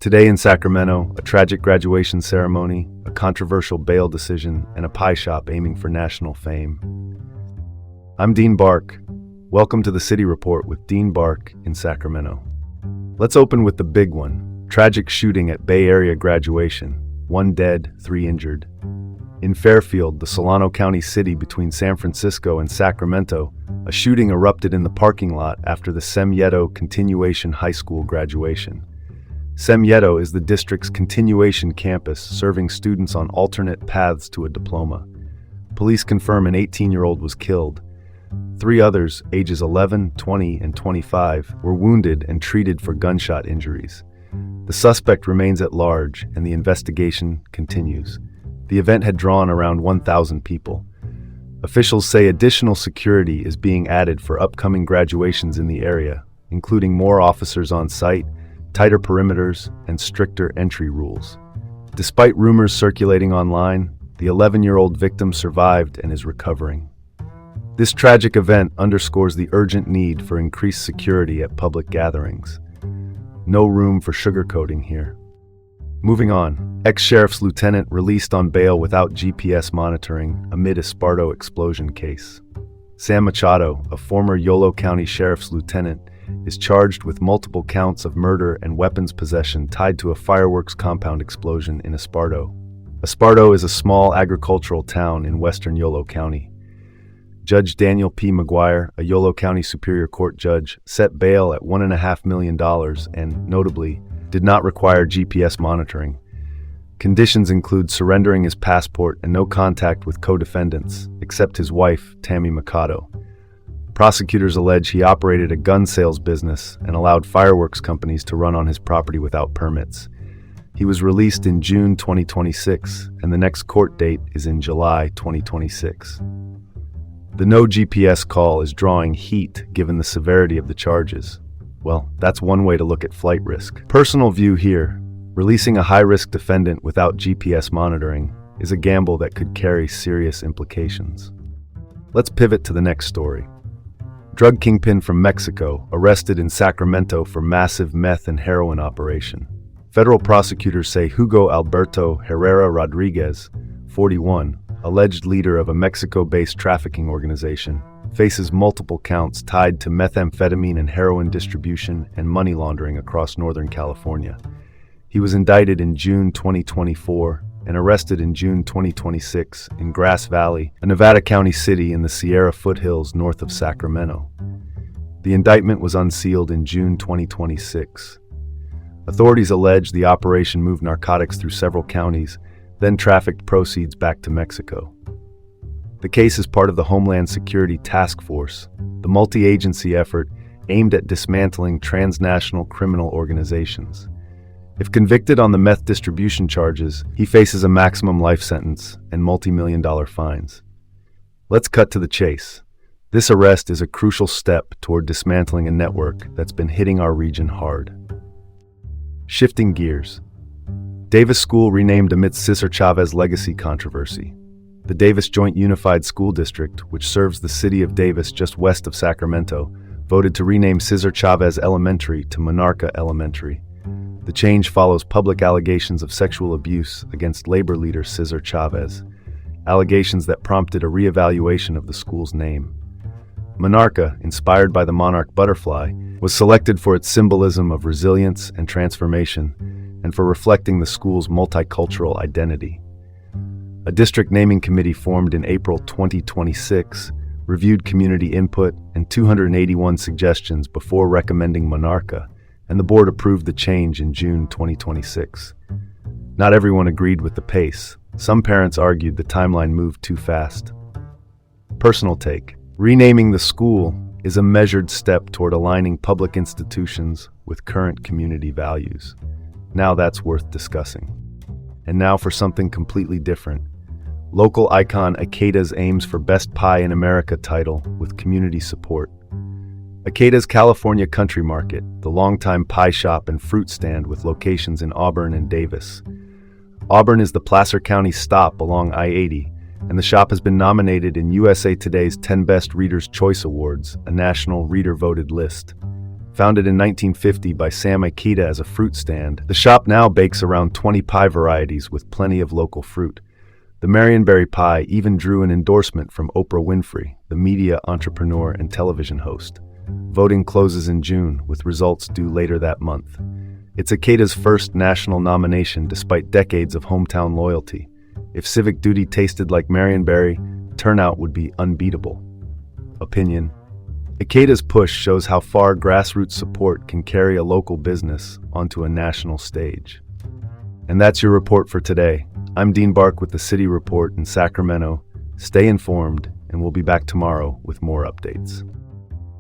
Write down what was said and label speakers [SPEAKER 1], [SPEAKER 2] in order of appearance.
[SPEAKER 1] Today in Sacramento, a tragic graduation ceremony, a controversial bail decision, and a pie shop aiming for national fame. I'm Dean Bark. Welcome to the City Report with Dean Bark in Sacramento. Let's open with the big one. Tragic shooting at Bay Area graduation. 1 dead, 3 injured. In Fairfield, the Solano County city between San Francisco and Sacramento, a shooting erupted in the parking lot after the Sem Yeto Continuation High School graduation. Sem Yeto is the district's continuation campus, serving students on alternate paths to a diploma. Police confirm an 18-year-old was killed. 3 others, ages 11, 20, and 25, were wounded and treated for gunshot injuries. The suspect remains at large, and the investigation continues. The event had drawn around 1,000 people. Officials say additional security is being added for upcoming graduations in the area, including more officers on site, tighter perimeters, and stricter entry rules. Despite rumors circulating online, the 11-year-old victim survived and is recovering. This tragic event underscores the urgent need for increased security at public gatherings. No room for sugarcoating here. Moving on, ex-sheriff's lieutenant released on bail without GPS monitoring amid Esparto explosion case. Sam Machado, a former Yolo County Sheriff's lieutenant, is charged with multiple counts of murder and weapons possession tied to a fireworks compound explosion in Esparto. Esparto is a small agricultural town in western Yolo County. Judge Daniel P. McGuire, a Yolo County Superior Court judge, set bail at $1.5 million and, notably, did not require GPS monitoring. Conditions include surrendering his passport and no contact with co-defendants, except his wife, Tammy Mikado. Prosecutors allege he operated a gun sales business and allowed fireworks companies to run on his property without permits. He was released in June 2026, and the next court date is in July 2026. The no GPS call is drawing heat given the severity of the charges. Well, that's one way to look at flight risk. Personal view here, releasing a high-risk defendant without GPS monitoring is a gamble that could carry serious implications. Let's pivot to the next story. Drug kingpin from Mexico arrested in Sacramento for massive meth and heroin operation. Federal prosecutors say Hugo Alberto Herrera Rodriguez, 41, alleged leader of a Mexico-based trafficking organization, faces multiple counts tied to methamphetamine and heroin distribution and money laundering across Northern California. He was indicted in June 2024 and arrested in June 2026 in Grass Valley, a Nevada County city in the Sierra foothills north of Sacramento. The indictment was unsealed in June 2026. Authorities allege the operation moved narcotics through several counties, then trafficked proceeds back to Mexico. The case is part of the Homeland Security Task Force, the multi-agency effort aimed at dismantling transnational criminal organizations. If convicted on the meth distribution charges, he faces a maximum life sentence and multi-million-dollar fines. Let's cut to the chase. This arrest is a crucial step toward dismantling a network that's been hitting our region hard. Shifting gears. Davis School renamed amidst Cesar Chavez legacy controversy. The Davis Joint Unified School District, which serves the city of Davis just west of Sacramento, voted to rename Cesar Chavez Elementary to Monarca Elementary. The change follows public allegations of sexual abuse against labor leader Cesar Chavez, allegations that prompted a reevaluation of the school's name. Monarca, inspired by the monarch butterfly, was selected for its symbolism of resilience and transformation, and for reflecting the school's multicultural identity. A district naming committee formed in April 2026 reviewed community input and 281 suggestions before recommending Monarca, and the board approved the change in June 2026. Not everyone agreed with the pace. Some parents argued the timeline moved too fast. Personal take: renaming the school is a measured step toward aligning public institutions with current community values. Now that's worth discussing. And now for something completely different. Local icon Akeda's aims for Best Pie in America title with community support. Akeda's California Country Market, the longtime pie shop and fruit stand with locations in Auburn and Davis. Auburn is the Placer County stop along I-80, and the shop has been nominated in USA Today's 10 Best Readers' Choice Awards, a national reader-voted list. Founded in 1950 by Sam Akita as a fruit stand, the shop now bakes around 20 pie varieties with plenty of local fruit. The Marionberry pie even drew an endorsement from Oprah Winfrey, the media entrepreneur and television host. Voting closes in June, with results due later that month. It's Akita's first national nomination despite decades of hometown loyalty. If Civic Duty tasted like Marionberry, turnout would be unbeatable. Opinion: Akita's push shows how far grassroots support can carry a local business onto a national stage. And that's your report for today. I'm Dean Bark with the City Report in Sacramento. Stay informed, and we'll be back tomorrow with more updates.